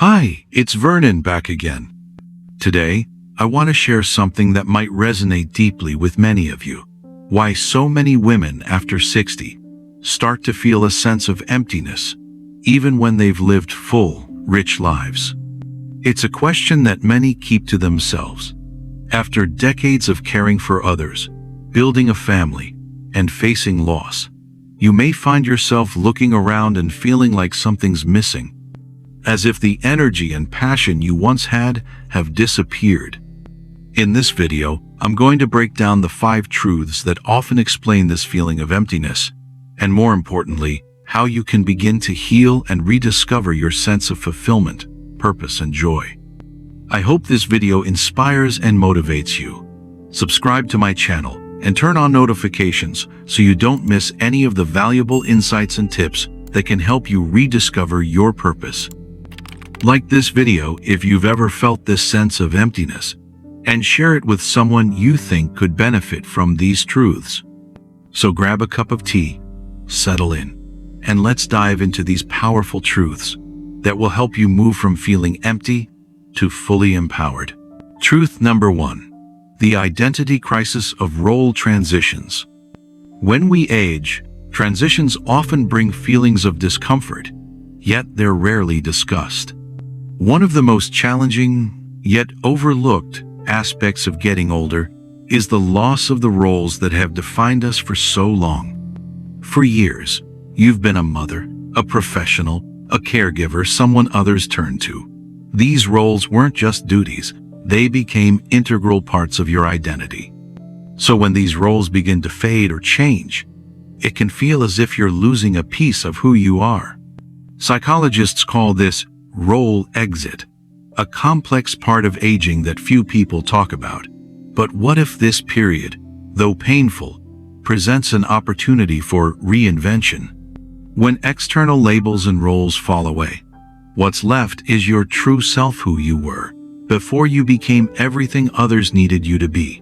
Hi, it's Vernon back again. Today, I want to share something that might resonate deeply with many of you. Why so many women after 60 start to feel a sense of emptiness, even when they've lived full, rich lives. It's a question that many keep to themselves. After decades of caring for others, building a family, and facing loss, you may find yourself looking around and feeling like something's missing, as if the energy and passion you once had have disappeared. In this video, I'm going to break down the 5 truths that often explain this feeling of emptiness, and more importantly, how you can begin to heal and rediscover your sense of fulfillment, purpose, and joy. I hope this video inspires and motivates you. Subscribe to my channel and turn on notifications so you don't miss any of the valuable insights and tips that can help you rediscover your purpose. Like this video if you've ever felt this sense of emptiness, and share it with someone you think could benefit from these truths. So grab a cup of tea, settle in, and let's dive into these powerful truths that will help you move from feeling empty to fully empowered. Truth number 1. The identity crisis of role transitions. When we age, transitions often bring feelings of discomfort, yet they're rarely discussed. One of the most challenging, yet overlooked, aspects of getting older is the loss of the roles that have defined us for so long. For years, you've been a mother, a professional, a caregiver, someone others turn to. These roles weren't just duties, they became integral parts of your identity. So when these roles begin to fade or change, it can feel as if you're losing a piece of who you are. Psychologists call this role exit, a complex part of aging that few people talk about. But what if this period, though painful, presents an opportunity for reinvention? When external labels and roles fall away, what's left is your true self, who you were before you became everything others needed you to be.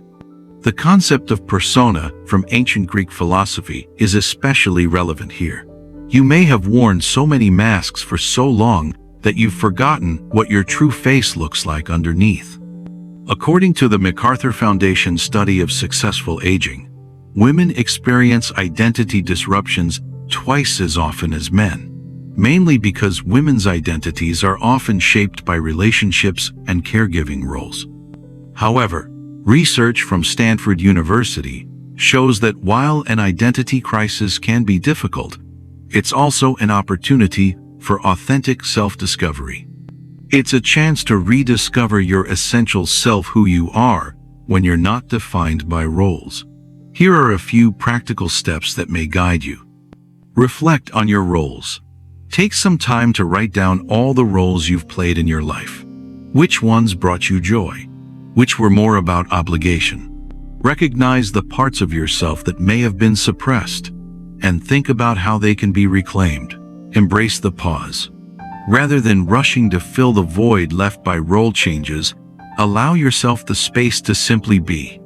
The concept of persona from ancient Greek philosophy is especially relevant here. You may have worn so many masks for so long that you've forgotten what your true face looks like underneath. According to the MacArthur Foundation study of successful aging, women experience identity disruptions twice as often as men, mainly because women's identities are often shaped by relationships and caregiving roles. However, research from Stanford University shows that while an identity crisis can be difficult, it's also an opportunity for authentic self-discovery. It's a chance to rediscover your essential self, who you are, when you're not defined by roles. Here are a few practical steps that may guide you. Reflect on your roles. Take some time to write down all the roles you've played in your life. Which ones brought you joy? Which were more about obligation? Recognize the parts of yourself that may have been suppressed, and think about how they can be reclaimed. Embrace the pause. Rather than rushing to fill the void left by role changes, allow yourself the space to simply be.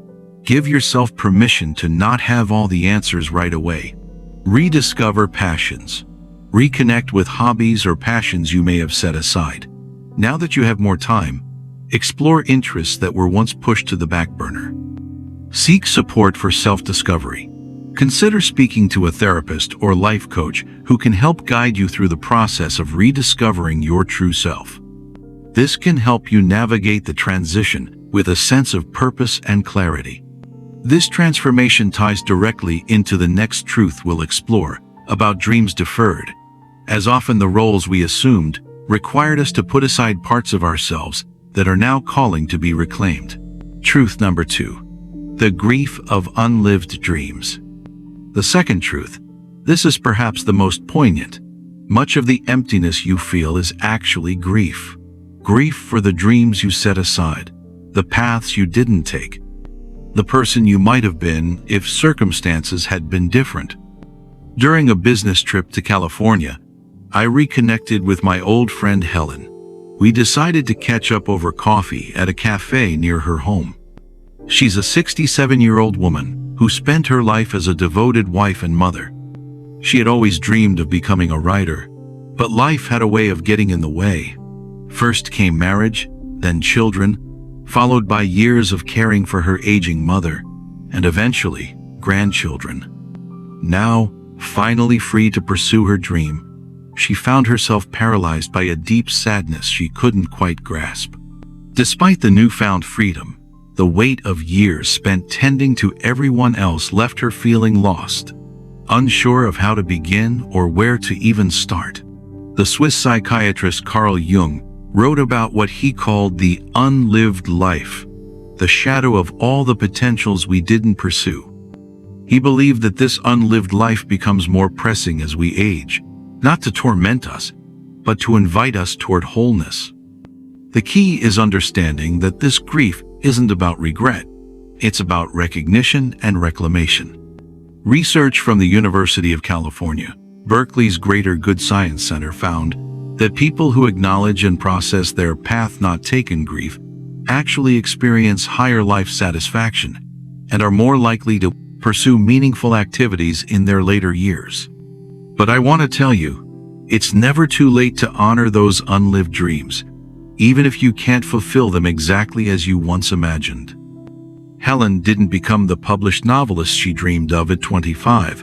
Give yourself permission to not have all the answers right away. Rediscover passions. Reconnect with hobbies or passions you may have set aside. Now that you have more time, explore interests that were once pushed to the back burner. Seek support for self-discovery. Consider speaking to a therapist or life coach who can help guide you through the process of rediscovering your true self. This can help you navigate the transition with a sense of purpose and clarity. This transformation ties directly into the next truth we'll explore about dreams deferred, as often the roles we assumed required us to put aside parts of ourselves that are now calling to be reclaimed. Truth number 2. The grief of unlived dreams. The second truth. This is perhaps the most poignant. Much of the emptiness you feel is actually grief. Grief for the dreams you set aside, the paths you didn't take, the person you might have been if circumstances had been different. During a business trip to California, I reconnected with my old friend Helen. We decided to catch up over coffee at a cafe near her home. She's a 67-year-old woman who spent her life as a devoted wife and mother. She had always dreamed of becoming a writer, but life had a way of getting in the way. First came marriage, then children, followed by years of caring for her aging mother, and eventually grandchildren. Now, finally free to pursue her dream, she found herself paralyzed by a deep sadness she couldn't quite grasp. Despite the newfound freedom, the weight of years spent tending to everyone else left her feeling lost, unsure of how to begin or where to even start. The Swiss psychiatrist Carl Jung wrote about what he called the unlived life, the shadow of all the potentials we didn't pursue. He believed that this unlived life becomes more pressing as we age, not to torment us, but to invite us toward wholeness. The key is understanding that this grief isn't about regret. It's about recognition and reclamation. Research from the University of California, Berkeley's Greater Good Science Center found that people who acknowledge and process their path not taken grief actually experience higher life satisfaction and are more likely to pursue meaningful activities in their later years. But I want to tell you, it's never too late to honor those unlived dreams, even if you can't fulfill them exactly as you once imagined. Helen didn't become the published novelist she dreamed of at 25,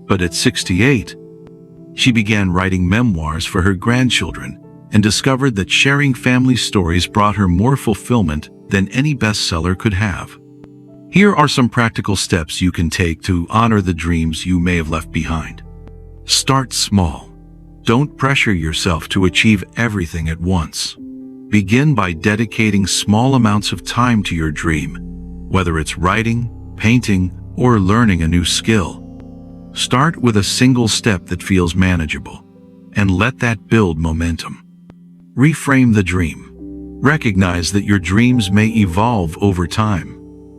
but at 68, she began writing memoirs for her grandchildren and discovered that sharing family stories brought her more fulfillment than any bestseller could have. Here are some practical steps you can take to honor the dreams you may have left behind. Start small. Don't pressure yourself to achieve everything at once. Begin by dedicating small amounts of time to your dream, whether it's writing, painting, or learning a new skill. Start with a single step that feels manageable, and let that build momentum. Reframe the dream. Recognize that your dreams may evolve over time.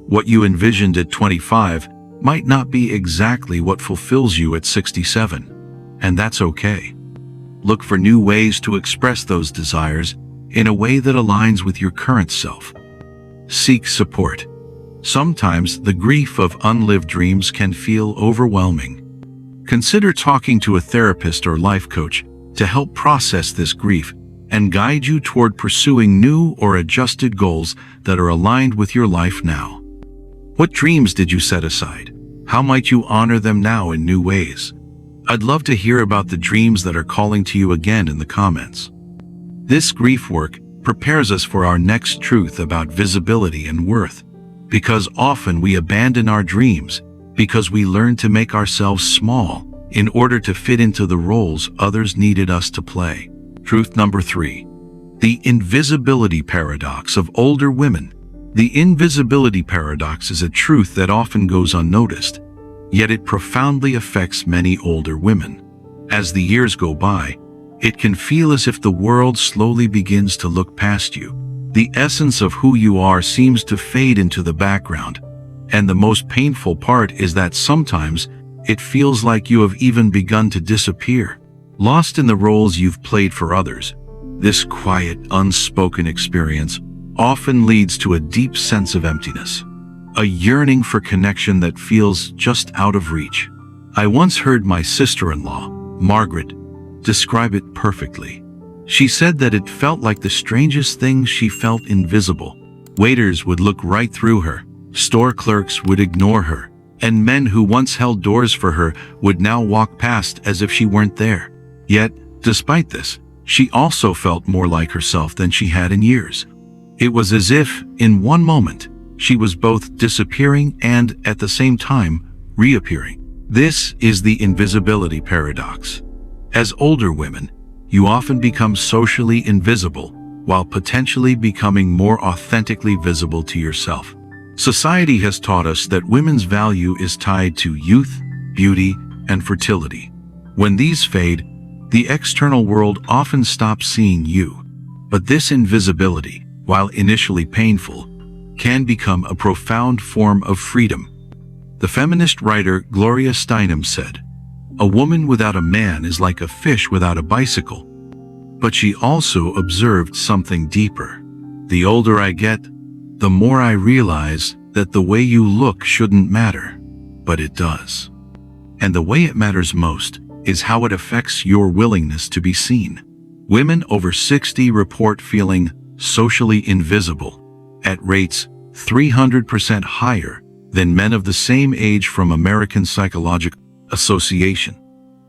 What you envisioned at 25 might not be exactly what fulfills you at 67, and that's okay. Look for new ways to express those desires in a way that aligns with your current self. Seek support. Sometimes the grief of unlived dreams can feel overwhelming. Consider talking to a therapist or life coach to help process this grief and guide you toward pursuing new or adjusted goals that are aligned with your life now. What dreams did you set aside? How might you honor them now in new ways? I'd love to hear about the dreams that are calling to you again in the comments. This grief work prepares us for our next truth about visibility and worth, because often we abandon our dreams because we learn to make ourselves small in order to fit into the roles others needed us to play. Truth number 3. The invisibility paradox of older women. The invisibility paradox is a truth that often goes unnoticed, yet it profoundly affects many older women. As the years go by, it can feel as if the world slowly begins to look past you. The essence of who you are seems to fade into the background, and the most painful part is that sometimes it feels like you have even begun to disappear, lost in the roles you've played for others. This quiet, unspoken experience often leads to a deep sense of emptiness, a yearning for connection that feels just out of reach. I once heard my sister-in-law, Margaret, describe it perfectly. She said that it felt like the strangest thing she felt invisible. Waiters would look right through her, store clerks would ignore her, and men who once held doors for her would now walk past as if she weren't there. Yet, despite this, she also felt more like herself than she had in years. It was as if, in one moment, she was both disappearing and, at the same time, reappearing. This is the invisibility paradox. As older women, you often become socially invisible while potentially becoming more authentically visible to yourself. Society has taught us that women's value is tied to youth, beauty, and fertility. When these fade, the external world often stops seeing you. But this invisibility, while initially painful, can become a profound form of freedom. The feminist writer Gloria Steinem said, "A woman without a man is like a fish without a bicycle." But she also observed something deeper. The older I get, the more I realize that the way you look shouldn't matter, but it does. And the way it matters most is how it affects your willingness to be seen. Women over 60 report feeling socially invisible at rates 300% higher than men of the same age from American Psychological Association.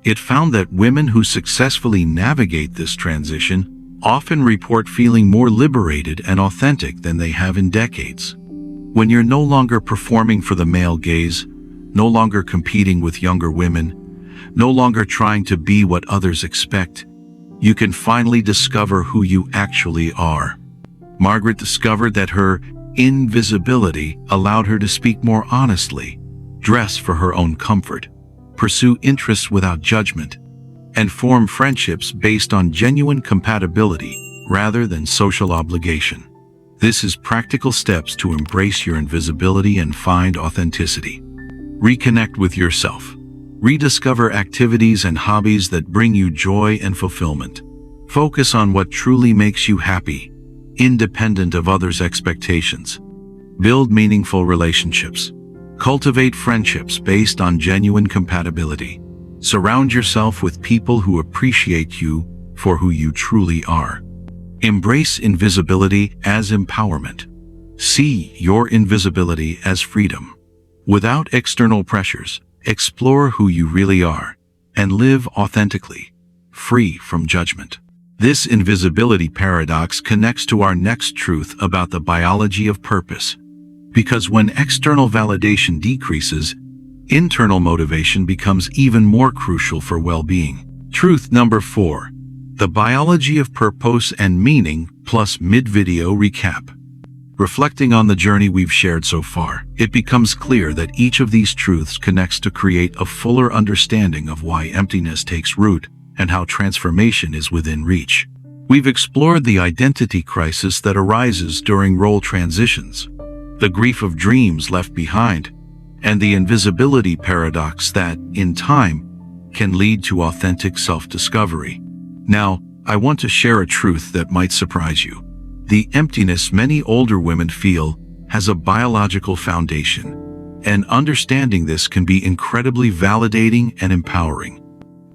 It found that women who successfully navigate this transition often report feeling more liberated and authentic than they have in decades. When you're no longer performing for the male gaze, no longer competing with younger women, no longer trying to be what others expect, you can finally discover who you actually are. Margaret discovered that her invisibility allowed her to speak more honestly, dress for her own comfort, pursue interests without judgment, and form friendships based on genuine compatibility rather than social obligation. This is practical steps to embrace your invisibility and find authenticity. Reconnect with yourself. Rediscover activities and hobbies that bring you joy and fulfillment. Focus on what truly makes you happy, independent of others' expectations. Build meaningful relationships. Cultivate friendships based on genuine compatibility. Surround yourself with people who appreciate you for who you truly are. Embrace invisibility as empowerment. See your invisibility as freedom. Without external pressures, explore who you really are and live authentically, free from judgment. This invisibility paradox connects to our next truth about the biology of purpose. Because when external validation decreases, internal motivation becomes even more crucial for well-being. Truth number 4. The biology of purpose and meaning plus mid-video recap. Reflecting on the journey we've shared so far, it becomes clear that each of these truths connects to create a fuller understanding of why emptiness takes root and how transformation is within reach. We've explored the identity crisis that arises during role transitions, the grief of dreams left behind, and the invisibility paradox that, in time, can lead to authentic self-discovery. Now, I want to share a truth that might surprise you. The emptiness many older women feel has a biological foundation, and understanding this can be incredibly validating and empowering.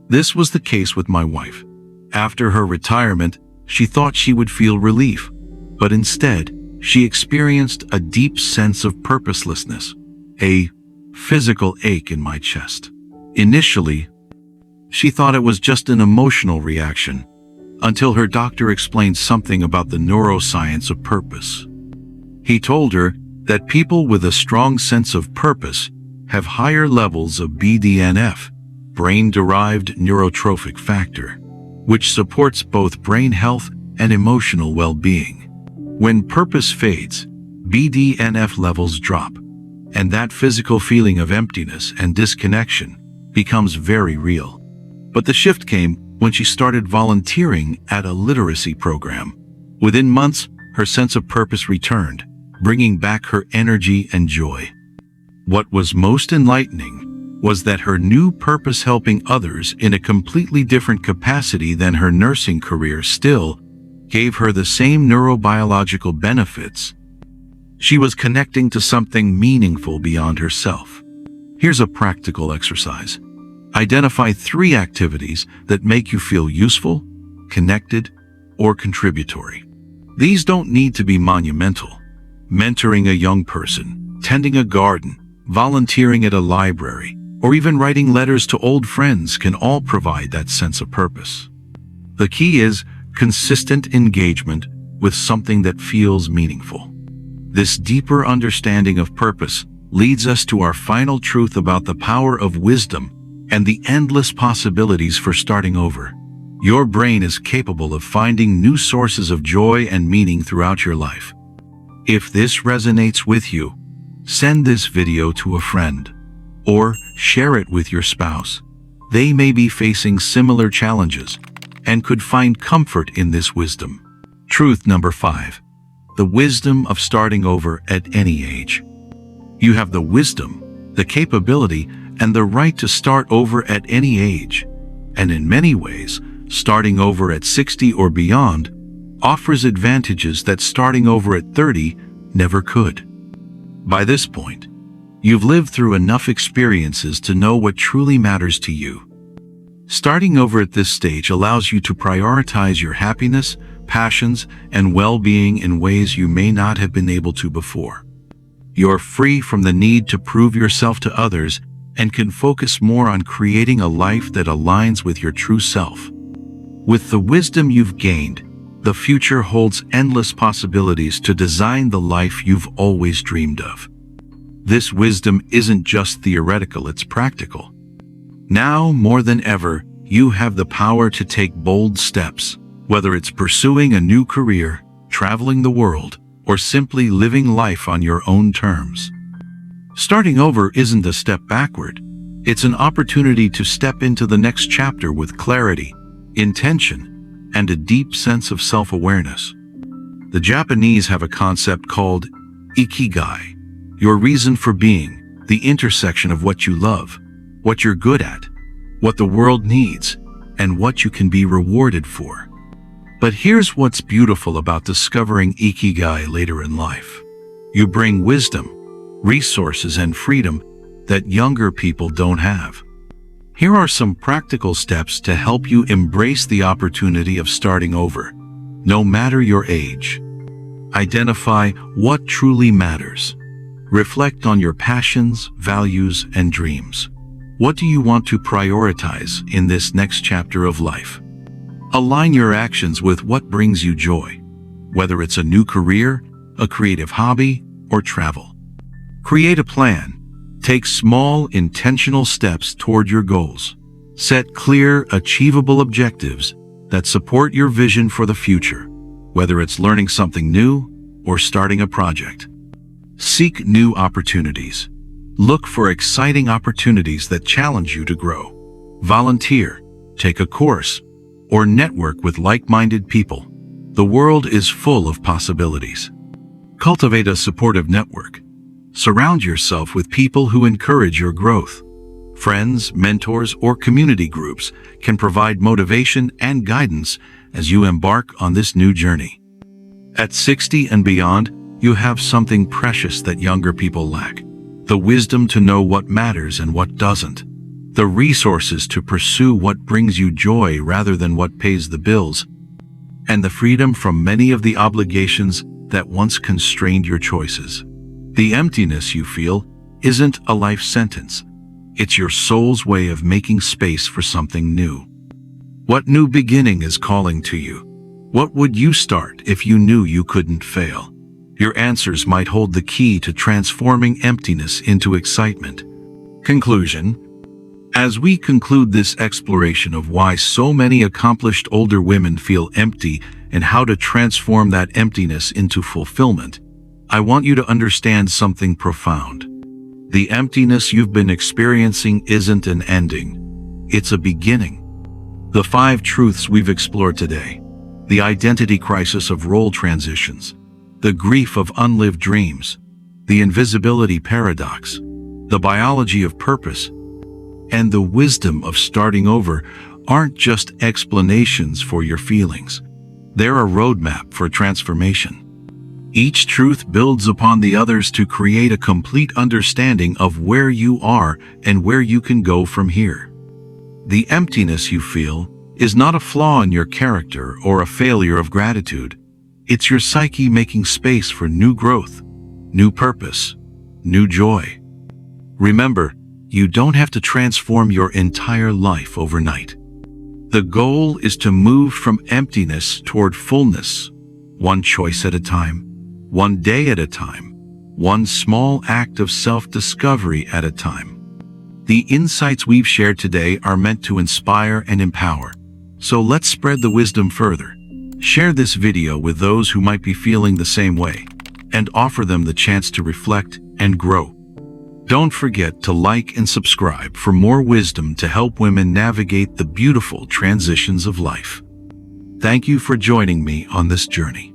This was the case with my wife. After her retirement, she thought she would feel relief, but instead, she experienced a deep sense of purposelessness, a physical ache in my chest. Initially, she thought it was just an emotional reaction, until her doctor explained something about the neuroscience of purpose. He told her that people with a strong sense of purpose have higher levels of BDNF, brain-derived neurotrophic factor, which supports both brain health and emotional well-being. When purpose fades, BDNF levels drop, and that physical feeling of emptiness and disconnection becomes very real. But the shift came when she started volunteering at a literacy program. Within months, her sense of purpose returned, bringing back her energy and joy. What was most enlightening was that her new purpose, helping others in a completely different capacity than her nursing career, still gave her the same neurobiological benefits. She was connecting to something meaningful beyond herself. Here's a practical exercise. Identify 3 activities that make you feel useful, connected, or contributory. These don't need to be monumental. Mentoring a young person, tending a garden, volunteering at a library, or even writing letters to old friends can all provide that sense of purpose. The key is consistent engagement with something that feels meaningful. This deeper understanding of purpose leads us to our final truth about the power of wisdom and the endless possibilities for starting over. Your brain is capable of finding new sources of joy and meaning throughout your life. If this resonates with you, send this video to a friend, or share it with your spouse. They may be facing similar challenges and could find comfort in this wisdom. Truth number 5. The wisdom of starting over at any age. You have the wisdom, the capability, and the right to start over at any age. And in many ways, starting over at 60 or beyond offers advantages that starting over at 30 never could. By this point, you've lived through enough experiences to know what truly matters to you. Starting over at this stage allows you to prioritize your happiness, passions, and well-being in ways you may not have been able to before. You're free from the need to prove yourself to others and can focus more on creating a life that aligns with your true self. With the wisdom you've gained, the future holds endless possibilities to design the life you've always dreamed of. This wisdom isn't just theoretical, it's practical. Now, more than ever, you have the power to take bold steps, whether it's pursuing a new career, traveling the world, or simply living life on your own terms. Starting over isn't a step backward. It's an opportunity to step into the next chapter with clarity, intention, and a deep sense of self-awareness. The Japanese have a concept called ikigai, your reason for being, the intersection of what you love, what you're good at, what the world needs, and what you can be rewarded for. But here's what's beautiful about discovering ikigai later in life. You bring wisdom, resources, and freedom that younger people don't have. Here are some practical steps to help you embrace the opportunity of starting over, no matter your age. Identify what truly matters. Reflect on your passions, values, and dreams. What do you want to prioritize in this next chapter of life? Align your actions with what brings you joy, whether it's a new career, a creative hobby, or travel. Create a plan. Take small, intentional steps toward your goals. Set clear, achievable objectives that support your vision for the future, whether it's learning something new or starting a project. Seek new opportunities. Look for exciting opportunities that challenge you to grow. Volunteer, take a course, or network with like-minded people. The world is full of possibilities. Cultivate a supportive network. Surround yourself with people who encourage your growth. Friends, mentors, or community groups can provide motivation and guidance as you embark on this new journey. At 60 and beyond, you have something precious that younger people lack: the wisdom to know what matters and what doesn't, the resources to pursue what brings you joy rather than what pays the bills, and the freedom from many of the obligations that once constrained your choices. The emptiness you feel isn't a life sentence. It's your soul's way of making space for something new. What new beginning is calling to you? What would you start if you knew you couldn't fail? Your answers might hold the key to transforming emptiness into excitement. Conclusion. As we conclude this exploration of why so many accomplished older women feel empty and how to transform that emptiness into fulfillment, I want you to understand something profound. The emptiness you've been experiencing isn't an ending. It's a beginning. The 5 truths we've explored today: the identity crisis of role transitions, the grief of unlived dreams, the invisibility paradox, the biology of purpose, and the wisdom of starting over aren't just explanations for your feelings. They're a roadmap for transformation. Each truth builds upon the others to create a complete understanding of where you are and where you can go from here. The emptiness you feel is not a flaw in your character or a failure of gratitude. It's your psyche making space for new growth, new purpose, new joy. Remember, you don't have to transform your entire life overnight. The goal is to move from emptiness toward fullness, one choice at a time, one day at a time, one small act of self-discovery at a time. The insights we've shared today are meant to inspire and empower. So let's spread the wisdom further. Share this video with those who might be feeling the same way, and offer them the chance to reflect and grow. Don't forget to like and subscribe for more wisdom to help women navigate the beautiful transitions of life. Thank you for joining me on this journey.